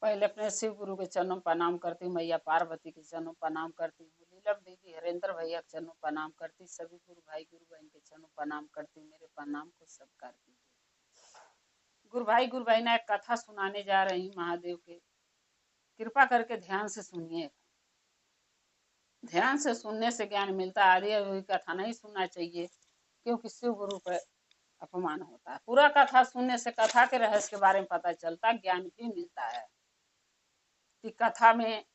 पहले अपने शिव गुरु के चरणों में प्रणाम करती हूँ, मैया पार्वती के चरणों में प्रणाम करती हूँ, लीलम दीदी हरेंद्र भैया के चरणों में प्रणाम करती, सभी गुरु भाई गुरु बहन के चरणों में प्रणाम करती हूँ। मेरे प्रणाम को स्वीकार कीजिए। गुरु भाई ने एक कथा सुनाने जा रही हूँ महादेव के, कृपा करके ध्यान से सुनिए। ध्यान से सुनने से ज्ञान मिलता है। आधी अधूरी कथा नहीं सुनना चाहिए, क्योंकि शिव गुरु पर अपमान होता है। पूरा कथा सुनने से कथा के रहस्य के बारे में पता चलता, ज्ञान भी मिलता है कि कथा में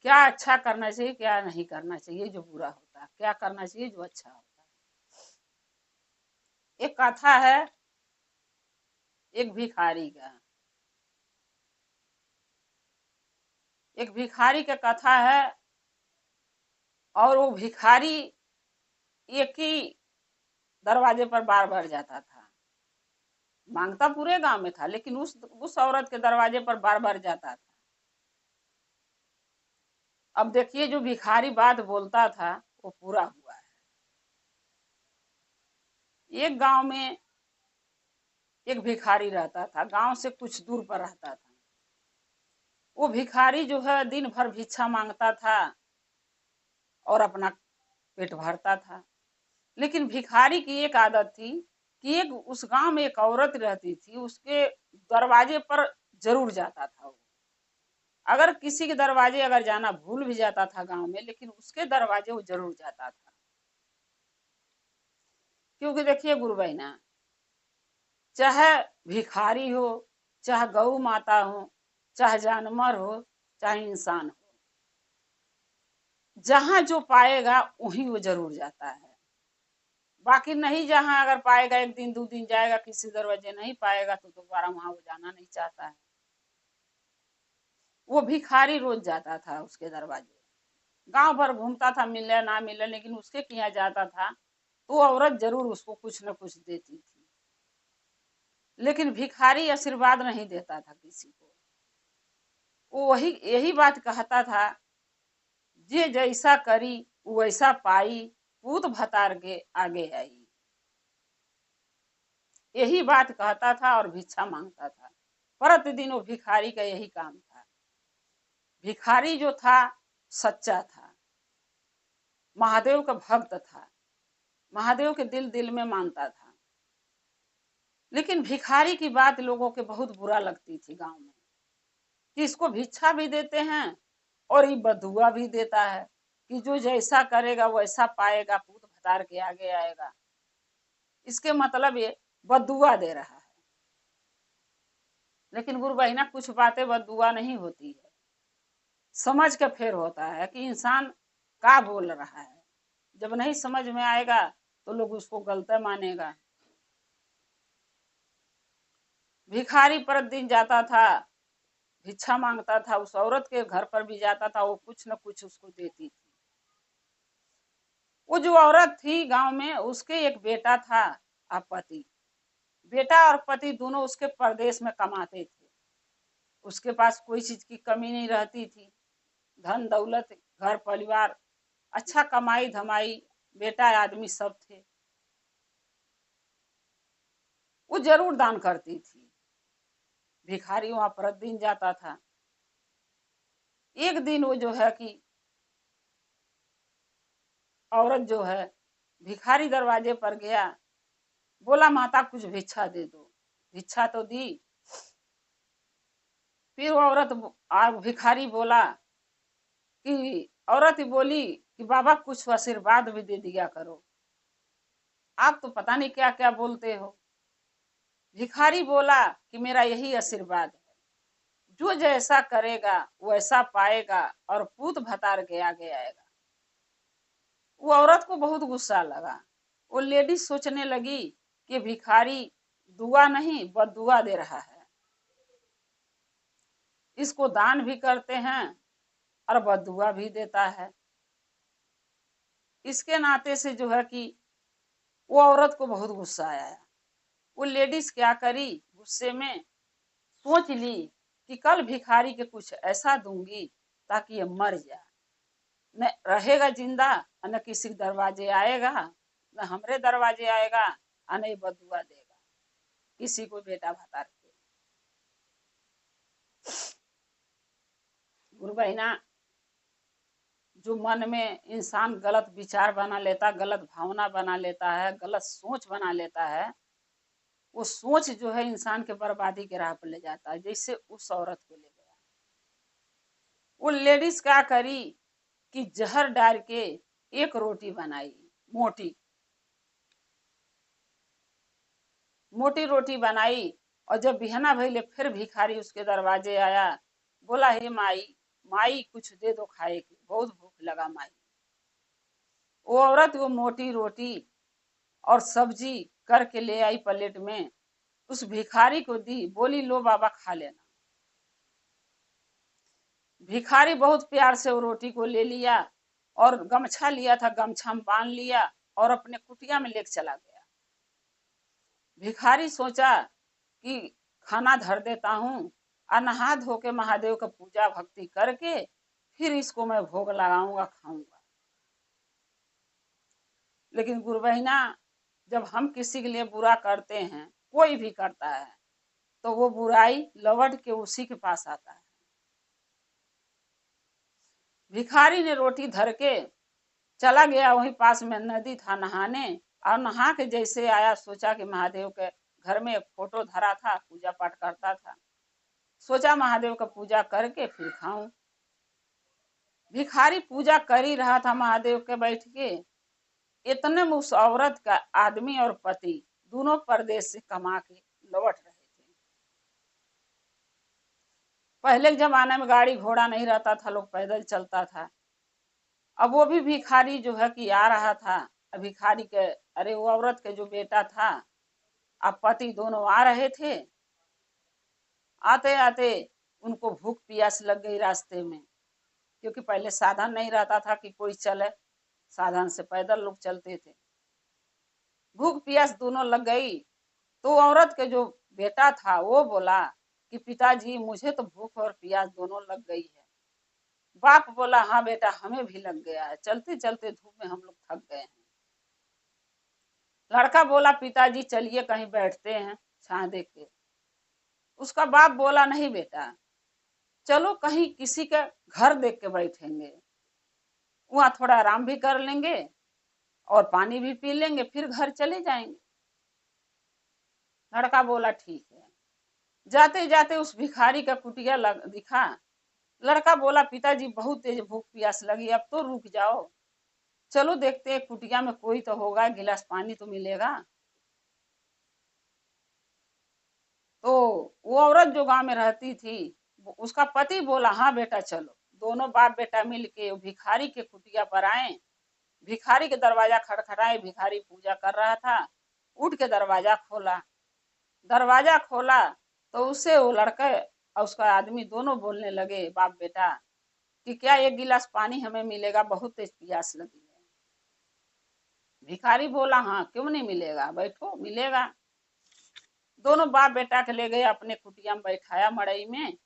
क्या अच्छा करना चाहिए, क्या नहीं करना चाहिए जो बुरा होता है, क्या करना चाहिए जो अच्छा होता है। एक कथा है एक भिखारी का। एक भिखारी का कथा है, और वो भिखारी एक ही दरवाजे पर बार बार जाता था। मांगता पूरे गांव में था, लेकिन उस औरत के दरवाजे पर बार बार जाता था। अब देखिए, जो भिखारी बात बोलता था वो पूरा हुआ है। एक गांव में एक भिखारी रहता था, गांव से कुछ दूर पर रहता था। वो भिखारी जो है दिन भर भिक्षा मांगता था और अपना पेट भरता था। लेकिन भिखारी की एक आदत थी कि एक उस गांव में एक औरत रहती थी, उसके दरवाजे पर जरूर जाता था वो। अगर किसी के दरवाजे अगर जाना भूल भी जाता था गांव में, लेकिन उसके दरवाजे वो जरूर जाता था। क्योंकि देखिए गुरु बहना, चाहे भिखारी हो, चाहे गौ माता हो, चाहे जानवर हो, चाहे इंसान हो, जहां जो पाएगा वहीं वो जरूर जाता है। बाकी नहीं, जहां अगर पाएगा एक दिन दो दिन जाएगा, किसी दरवाजे नहीं पाएगा तो दोबारा वहां वो जाना नहीं चाहता है। वो भिखारी रोज जाता था उसके दरवाजे, गांव भर घूमता था, मिले ना मिले, लेकिन उसके यहाँ जाता था तो औरत जरूर उसको कुछ न कुछ देती थी। लेकिन भिखारी आशीर्वाद नहीं देता था किसी को। वो वही यही बात कहता था, जे जैसा करी वैसा पाई, पूत भतार के आगे आई। यही बात कहता था और भिक्षा मांगता था। प्रतिदिन वो भिखारी का यही काम था। भिखारी जो था सच्चा था, महादेव का भक्त था, महादेव के दिल दिल में मानता था। लेकिन भिखारी की बात लोगों के बहुत बुरा लगती थी गांव में, कि इसको भिक्षा भी देते हैं और ये बदुआ भी देता है कि जो जैसा करेगा वैसा पाएगा, पूत भतार के आगे आएगा। इसके मतलब ये बदुआ दे रहा है। लेकिन गुरु बहिना, कुछ बातें बदुआ नहीं होती है, समझ के फेर होता है कि इंसान क्या बोल रहा है। जब नहीं समझ में आएगा तो लोग उसको गलत मानेगा। भिखारी प्रतिदिन जाता था, भिक्षा मांगता था, उस औरत के घर पर भी जाता था, वो कुछ न कुछ उसको देती थी। वो जो औरत थी गांव में, उसके एक बेटा था और पति। बेटा और पति दोनों उसके परदेश में कमाते थे। उसके पास कोई चीज की कमी नहीं रहती थी, धन दौलत घर परिवार अच्छा, कमाई धमाई, बेटा आदमी सब थे। वो जरूर दान करती थी। भिखारी वहां प्रतिदिन जाता था। एक दिन वो जो है कि औरत जो है भिखारी दरवाजे पर गया, बोला माता कुछ भिक्षा दे दो। भिक्षा तो दी। फिर वो औरत भिखारी बोला कि औरत ही बोली कि बाबा कुछ आशीर्वाद भी दे दिया करो, आप तो पता नहीं क्या क्या बोलते हो। भिखारी बोला कि मेरा यही आशीर्वाद है, जो जैसा करेगा वैसा पाएगा और पूत भतार के आगे आएगा। वो औरत को बहुत गुस्सा लगा। वो लेडीज सोचने लगी कि भिखारी दुआ नहीं बदुआ दे रहा है, इसको दान भी करते हैं और बदुआ भी देता है। इसके नाते से जो है कि वो औरत को बहुत गुस्सा आया। वो लेडीज क्या करी, गुस्से में सोच ली कि कल भिखारी के कुछ ऐसा दूंगी ताकि ये मर जाए, न रहेगा जिंदा, न किसी दरवाजे आएगा, न हमरे दरवाजे आएगा, और नहीं बदुआ देगा किसी को बेटा भतार के। गुरु बहिना, जो मन में इंसान गलत विचार बना लेता, गलत भावना बना लेता है, गलत सोच बना लेता है, वो सोच जो है इंसान के बर्बादी के राह पर ले जाता है। जैसे उस औरत को ले गया, वो लेडीज क्या करी कि जहर डाल के एक रोटी बनाई, मोटी मोटी रोटी बनाई। और जब बिहना भइले फिर भिखारी उसके दरवाजे आया, बोला हे माई, माई कुछ दे दो खाए के, बहुत भूख लगा माई। वो औरत वो मोटी रोटी और सब्जी करके ले आई प्लेट में, उस भिखारी को दी, बोली लो बाबा खा लेना। भिखारी बहुत प्यार से वो रोटी को ले लिया और गमछा लिया था, गमछा में बांध लिया और अपने कुटिया में लेके चला गया। भिखारी सोचा कि खाना धर देता हूँ और नहा धो के महादेव का पूजा भक्ति करके फिर इसको मैं भोग लगाऊंगा, खाऊंगा। लेकिन गुरु बहिना, जब हम किसी के लिए बुरा करते हैं, कोई भी करता है, तो वो बुराई लौट के उसी के पास आता है। भिखारी ने रोटी धर के चला गया, वहीं पास में नदी था नहाने, और नहा के जैसे आया, सोचा कि महादेव के घर में एक फोटो धरा था, पूजा पाठ करता था, सोचा महादेव का पूजा करके फिर खाऊं। भिखारी पूजा कर ही रहा था महादेव के बैठ के, इतने में उस औरत का आदमी और पति दोनों परदेश से कमा के लौट रहे थे। पहले के जमाने में गाड़ी घोड़ा नहीं रहता था, लोग पैदल चलता था। अब वो भी भिखारी जो है कि आ रहा था, भिखारी के, अरे वो औरत के जो बेटा था अब पति दोनों आ रहे थे। आते आते उनको भूख प्यास लग गई रास्ते में, क्योंकि पहले साधन नहीं रहता था कि कोई चले, साधन से पैदल लोग चलते थे। भूख प्यास दोनों लग गई, तो औरत के जो बेटा था वो बोला कि पिताजी मुझे तो भूख और प्यास दोनों लग गई है। बाप बोला हाँ बेटा, हमें भी लग गया है, चलते चलते धूप में हम लोग थक गए हैं। लड़का बोला पिताजी चलिए कहीं बैठते हैं छां देख के। उसका बाप बोला नहीं बेटा, चलो कहीं किसी का घर देख के बैठेंगे, वहां थोड़ा आराम भी कर लेंगे और पानी भी पी लेंगे, फिर घर चले जाएंगे। लड़का बोला ठीक है। जाते जाते उस भिखारी का कुटिया दिखा। लड़का बोला पिताजी बहुत तेज भूख प्यास लगी, अब तो रुक जाओ, चलो देखते हैं कुटिया में कोई तो होगा, गिलास पानी तो मिलेगा। तो वो औरत जो गांव में रहती थी, उसका पति बोला हाँ बेटा चलो। दोनों बाप बेटा मिल के भिखारी के कुटिया पर आए। भिखारी के दरवाजा खड़खड़ाए, भिखारी पूजा कर रहा था, उठ के दरवाजा खोला। दरवाजा खोला तो उससे वो लड़का और उसका आदमी दोनों बोलने लगे, बाप बेटा, कि क्या एक गिलास पानी हमें मिलेगा, बहुत तेज प्यास लगी है। भिखारी बोला हाँ क्यों नहीं मिलेगा, बैठो मिलेगा। दोनों बाप बेटा के ले गए, अपने कुटिया में बैठाया मड़ई में,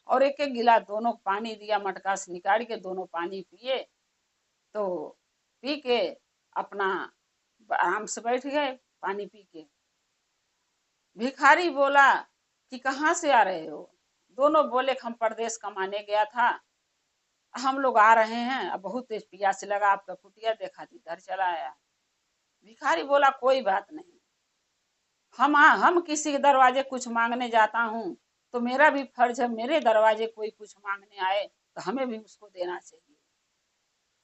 और एक एक गिलास दोनों पानी दिया, मटका से निकाल के दोनों पानी पिए। तो पी के अपना आराम से बैठ गए पानी पी के। भिखारी बोला कि कहाँ से आ रहे हो? दोनों बोले हम परदेश कमाने गया था, हम लोग आ रहे हैं, अब बहुत तेज प्यास लगा, आपका कुटिया देखा थी, घर चला आया। भिखारी बोला कोई बात नहीं, हम किसी के दरवाजे कुछ मांगने जाता हूँ तो मेरा भी फर्ज है, मेरे दरवाजे कोई कुछ मांगने आए तो हमें भी उसको देना चाहिए।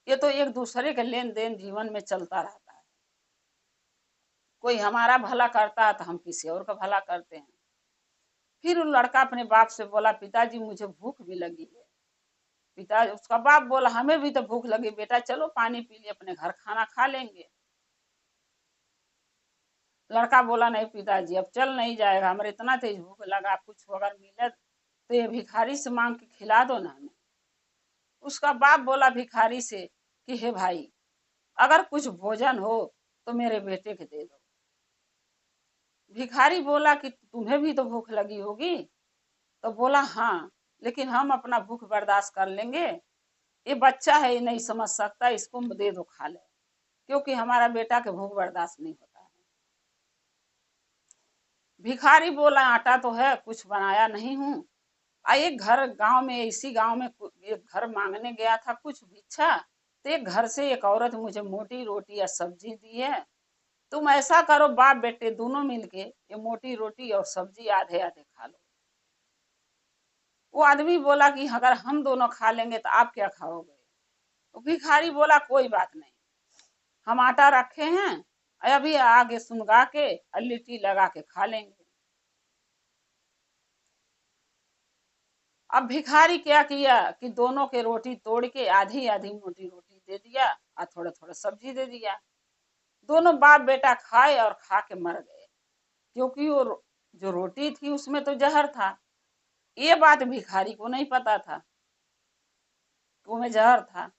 ये तो एक दूसरे के लेन देन जीवन में चलता रहता है, कोई हमारा भला करता है तो हम किसी और का भला करते हैं। फिर वो लड़का अपने बाप से बोला पिताजी मुझे भूख भी लगी है। पिता उसका बाप बोला हमें भी तो भूख लगी बेटा, चलो पानी पी लिए, अपने घर खाना खा लेंगे। लड़का बोला नहीं पिताजी अब चल नहीं जाएगा, हमारे इतना तेज भूख लगा, कुछ अगर मिले तो ये भिखारी से मांग के खिला दो ना हमें। उसका बाप बोला भिखारी से कि हे भाई, अगर कुछ भोजन हो तो मेरे बेटे के दे दो। भिखारी बोला कि तुम्हें भी तो भूख लगी होगी। तो बोला हाँ, लेकिन हम अपना भूख बर्दाश्त कर लेंगे, ये बच्चा है, ये नहीं समझ सकता, इसको दे दो खा ले, क्योंकि हमारा बेटा के भूख बर्दाश्त नहीं होता है। भिखारी बोला आटा तो है, कुछ बनाया नहीं हूँ, एक घर गांव में, इसी गांव में एक घर मांगने गया था कुछ भिक्षा, तो एक घर से एक औरत मुझे मोटी रोटी या सब्जी दी है। तुम ऐसा करो, बाप बेटे दोनों मिलके ये मोटी रोटी और सब्जी आधे आधे खा लो। वो आदमी बोला कि अगर हम दोनों खा लेंगे तो आप क्या खाओगे? तो भिखारी बोला कोई बात नहीं, हम आटा रखे हैं, अभी आगे सुनगा के लिट्टी लगा के खा लेंगे। अब भिखारी क्या किया कि दोनों के रोटी तोड़ के आधी आधी मोटी रोटी दे दिया और थोड़ा थोड़ा सब्जी दे दिया। दोनों बाप बेटा खाए और खा के मर गए, क्योंकि वो जो रोटी थी उसमें तो जहर था। ये बात भिखारी को नहीं पता था कि उसमें जहर था।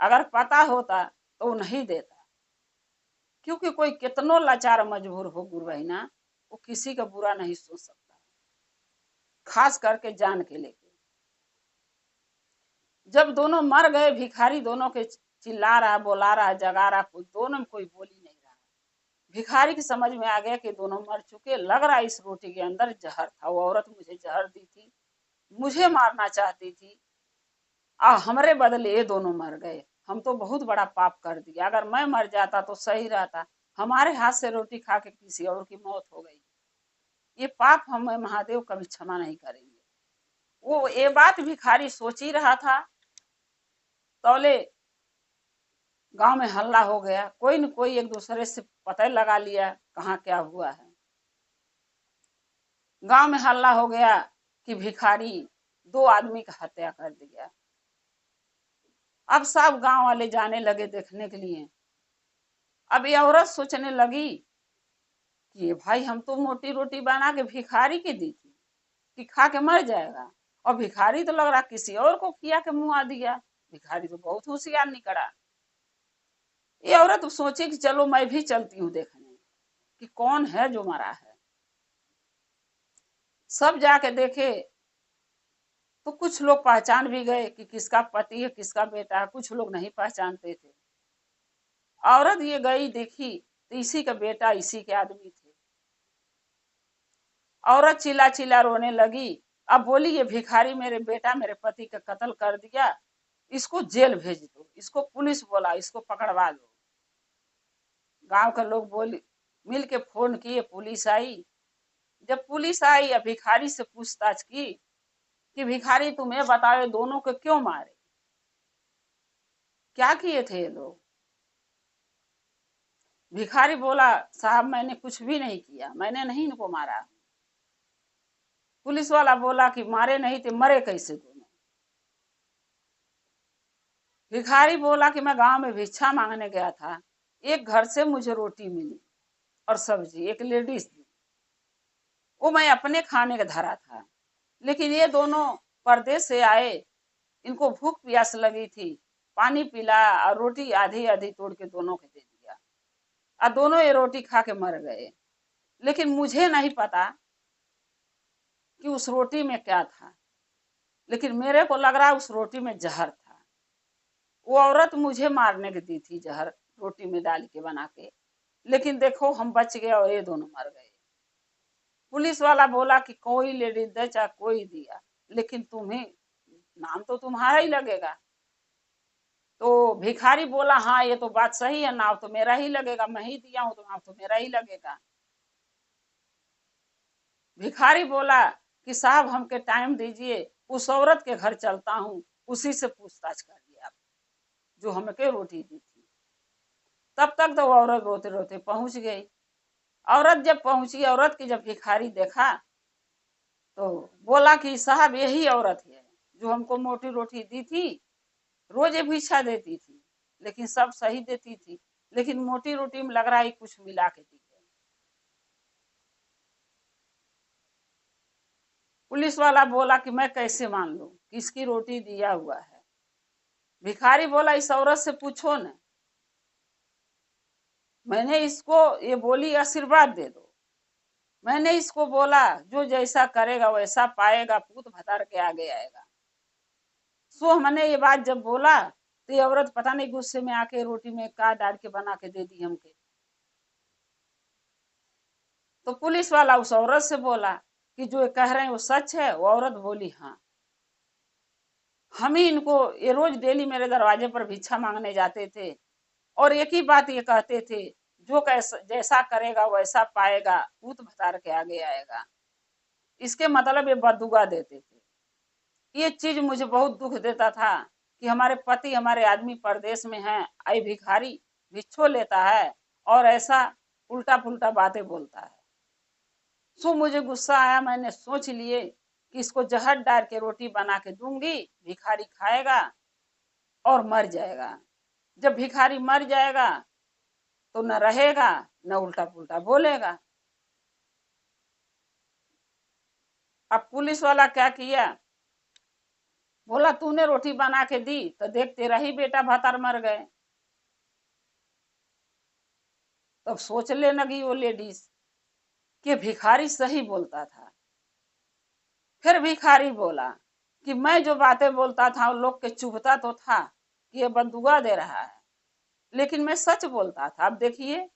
अगर पता होता तो वो नहीं देता, क्योंकि कोई कितनो लाचार मजबूर हो गुरु बहिना, वो किसी का बुरा नहीं सोच सकता, खास करके जान के लेके। जब दोनों मर गए, भिखारी दोनों के चिल्ला रहा, बोला रहा, जगा रहा, कोई दोनों में कोई बोली नहीं रहा। भिखारी की समझ में आ गया कि दोनों मर चुके, लग रहा इस रोटी के अंदर जहर था। वो औरत मुझे जहर दी थी, मुझे मारना चाहती थी, हमारे बदले ये दोनों मर गए। हम तो बहुत बड़ा पाप कर दिया, अगर मैं मर जाता तो सही रहता। हमारे हाथ से रोटी खा के किसी और की मौत हो गई, ये पाप हमें महादेव कभी क्षमा नहीं करेंगे। वो ये बात भिखारी सोच ही रहा था, तौले गांव में हल्ला हो गया। कोई न कोई एक दूसरे से पता लगा लिया कहाँ क्या हुआ है। गांव में हल्ला हो गया कि भिखारी दो आदमी का हत्या कर दिया। अब सब गांव वाले जाने लगे देखने के लिए। अब ये औरत सोचने लगी कि ये भाई हम तो मोटी रोटी बना के भिखारी की दी थी कि खा के मर जाएगा, और भिखारी तो लग रहा किसी और को खिया के मुआ दिया। भिखारी तो बहुत होशियार निकला। ये औरत सोची कि चलो मैं भी चलती हूँ देखने कि कौन है जो मरा है। सब जाके देखे तो कुछ लोग पहचान भी गए कि किसका पति है किसका बेटा है, कुछ लोग नहीं पहचानते थे। औरत ये गई देखी तो इसी का बेटा इसी के आदमी थे। औरत चिल्ला चिल्ला रोने लगी। अब बोली ये भिखारी मेरे बेटा मेरे पति का कत्ल कर दिया, इसको जेल भेज दो, इसको पुलिस बोला, इसको पकड़वा दो। गांव के लोग बोली मिल के फोन किए, पुलिस आई। जब पुलिस आई या भिखारी से पूछताछ की कि भिखारी तुम्हें बताओ दोनों को क्यों मारे, क्या किए थे ये लोग? भिखारी बोला साहब मैंने कुछ भी नहीं किया, मैंने नहीं इनको मारा। पुलिस वाला बोला कि मारे नहीं थे, मरे कैसे दोनों? भिखारी बोला कि मैं गांव में भिक्षा मांगने गया था, एक घर से मुझे रोटी मिली और सब्जी, एक लेडीज दी, वो मैं अपने खाने का धरा था। लेकिन ये दोनों परदेश से आए, इनको भूख प्यास लगी थी, पानी पिला और रोटी आधी आधी तोड़ के दोनों को दे दिया, और दोनों ये रोटी खा के मर गए। लेकिन मुझे नहीं पता कि उस रोटी में क्या था, लेकिन मेरे को लग रहा उस रोटी में जहर था। वो औरत मुझे मारने की दी थी जहर रोटी में डाल के बना के, लेकिन देखो हम बच गए और ये दोनों मर गए। पुलिस वाला बोला कि कोई लेडीज दे चाहे कोई दिया, लेकिन तुम्हें नाम तो तुम्हारा ही लगेगा। तो भिखारी बोला हाँ ये तो बात सही है, नाम तो मेरा ही लगेगा, मैं ही दिया हूं तो नाम तो मेरा ही लगेगा। भिखारी बोला कि साहब हमके टाइम दीजिए, उस औरत के घर चलता हूँ, उसी से पूछताछ करिए आप, जो हमके रोटी दी थी। तब तक तो औरत रोते रोते पहुंच गई। औरत जब पहुंची, औरत की जब भिखारी देखा तो बोला कि साहब यही औरत है जो हमको मोटी रोटी दी थी, रोज ये भिक्षा देती थी, लेकिन सब सही देती थी, लेकिन मोटी रोटी में लग रहा है कुछ मिला के दी है। पुलिस वाला बोला कि मैं कैसे मान लूं किसकी रोटी दिया हुआ है? भिखारी बोला इस औरत से पूछो न, मैंने इसको ये बोली आशीर्वाद दे दो, मैंने इसको बोला जो जैसा करेगा वैसा पाएगा, पूत भतार के आगे आएगा। सो हमने ये बात जब बोला तो ये औरत पता नहीं गुस्से में आके रोटी में काट डाल के बना के दे दी हमके। तो पुलिस वाला उस औरत से बोला, कि जो कह रहे हैं वो सच है? वो औरत बोली हाँ। हम ही इनको, ये रोज डेली मेरे दरवाजे पर भिक्षा मांगने जाते थे और एक ही बात ये कहते थे, जो कैसा जैसा करेगा वैसा पाएगा, भूत भतार के आगे आएगा। इसके मतलब ये बददुआ देते थे। ये चीज मुझे बहुत दुख देता था कि हमारे पति, हमारे आदमी परदेश में हैं, आई भिखारी भिक्षो लेता है और ऐसा उल्टा पुल्टा बातें बोलता है। सो मुझे गुस्सा आया, मैंने सोच लिए कि इसको जहर डाल के रोटी बना के दूंगी, भिखारी खाएगा और मर जाएगा। जब भिखारी मर जाएगा तो न रहेगा न उल्टा पुल्टा बोलेगा। अब पुलिस वाला क्या किया, बोला तूने रोटी बना के दी तो देख तेरा ही बेटा भतार मर गए। तब सोचने लगी वो लेडीज कि भिखारी सही बोलता था। फिर भिखारी बोला कि मैं जो बातें बोलता था उन लोग के चुभता तो था कि ये बददुआ दे रहा है, लेकिन मैं सच बोलता था। अब देखिए,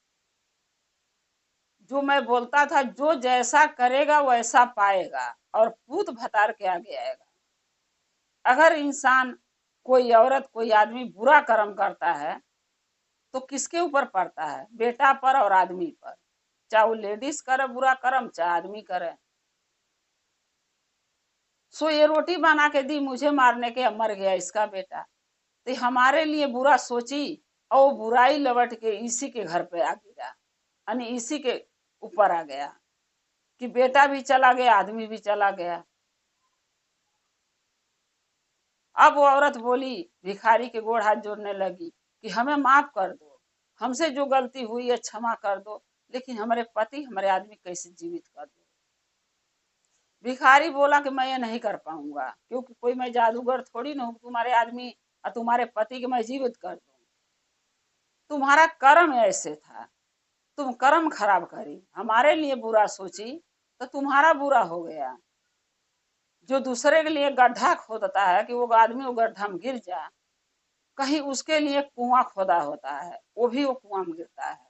जो मैं बोलता था, जो जैसा करेगा वैसा पाएगा और पूत भतार के आगे आएगा। अगर इंसान, कोई औरत, कोई आदमी बुरा कर्म करता है तो किसके ऊपर पड़ता है? बेटा पर और आदमी पर। चाहे वो लेडीज करे बुरा कर्म, चाहे आदमी करे। सो ये रोटी बना के दी मुझे मारने के, मर गया इसका बेटा, तो हमारे लिए बुरा सोची और वो बुराई लौट के इसी के घर पे आ गिरा, यानी इसी के ऊपर आ गया कि बेटा भी चला गया, आदमी भी चला गया। अब वो औरत बोली, भिखारी के गोड़ हाथ जोड़ने लगी कि हमें माफ कर दो, हमसे जो गलती हुई है क्षमा कर दो, लेकिन हमारे पति, हमारे आदमी कैसे जीवित कर दो। भिखारी बोला कि मैं ये नहीं कर पाऊंगा, क्योंकि कोई मैं जादूगर थोड़ी ना हूं तुम्हारे आदमी और तुम्हारे पति के मैं जीवित कर दूं। तुम्हारा कर्म ऐसे था, तुम कर्म खराब करी, हमारे लिए बुरा सोची तो तुम्हारा बुरा हो गया। जो दूसरे के लिए गड्ढा खोदता है कि वो आदमी वो गड्ढा में गिर जा, कहीं उसके लिए कुआं खोदा होता है, वो भी वो कुआं में गिरता है।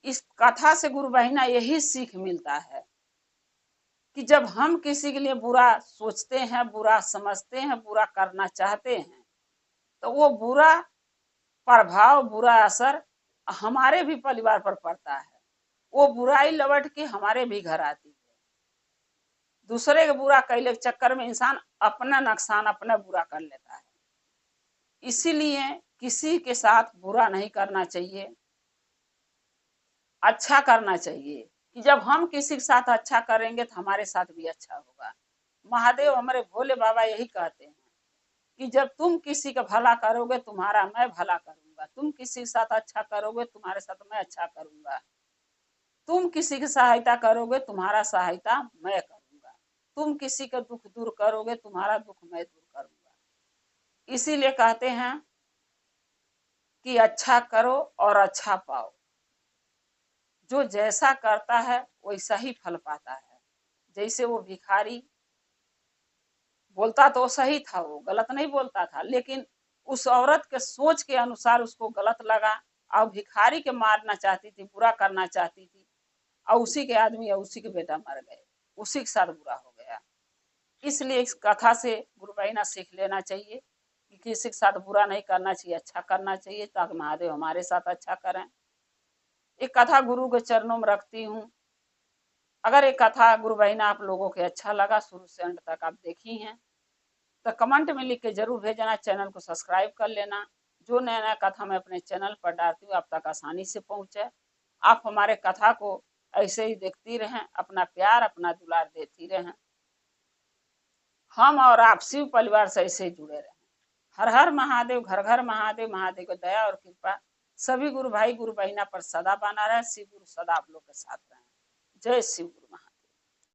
इस कथा से गुरु बहिना यही सीख मिलता है कि जब हम किसी के लिए बुरा सोचते हैं, बुरा समझते हैं, बुरा करना चाहते हैं, तो वो बुरा प्रभाव, बुरा असर हमारे भी परिवार पर पड़ता है। वो बुराई लौट के हमारे भी घर आती है। दूसरे के बुरा कैले के चक्कर में इंसान अपना नुकसान अपना बुरा कर लेता है। इसीलिए किसी के साथ बुरा नहीं करना चाहिए, अच्छा करना चाहिए कि जब हम किसी के साथ अच्छा करेंगे तो हमारे साथ भी अच्छा होगा। महादेव, हमारे भोले बाबा यही कहते हैं कि जब तुम किसी का भला करोगे तुम्हारा मैं भला करूंगा, तुम किसी के साथ अच्छा करोगे तुम्हारे साथ मैं अच्छा करूंगा, तुम किसी की सहायता करोगे तुम्हारा सहायता मैं करूंगा, तुम किसी का दुख दूर करोगे तुम्हारा दुख मैं दूर करूंगा। इसीलिए कहते हैं कि अच्छा करो और अच्छा पाओ। जो जैसा करता है वैसा ही फल पाता है। जैसे वो भिखारी बोलता तो सही था, वो गलत नहीं बोलता था, लेकिन उस औरत के सोच के अनुसार उसको गलत लगा और भिखारी के मारना चाहती थी, बुरा करना चाहती थी, और उसी के आदमी और उसी के बेटा मर गए, उसी के साथ बुरा हो गया। इसलिए इस कथा से गुरु बहिना सीख लेना चाहिए कि किसी के साथ बुरा नहीं करना चाहिए, अच्छा करना चाहिए, ताकि महादेव हमारे साथ अच्छा करें। एक कथा गुरु के चरणों में रखती हूँ। अगर एक कथा गुरु बहिना आप लोगों के अच्छा लगा, शुरू से अंत तक आप देखी हैं, तो कमेंट में लिख के जरूर भेजना, चैनल को सब्सक्राइब कर लेना। जो नया नया कथा मैं अपने चैनल पर डालती हूँ आप तक आसानी से पहुंचे। आप हमारे कथा को ऐसे ही देखती रहें, अपना प्यार अपना दुलार देती रहें। हम और आप शिव परिवार से ऐसे ही जुड़े रहें। हर हर महादेव, घर घर महादेव। महादेव की दया और कृपा सभी गुरु भाई गुरु बहिना पर सदा बना रहे। शिव गुरु सदा आप लोग के साथ रहे। जय शिव गुरु महादेव।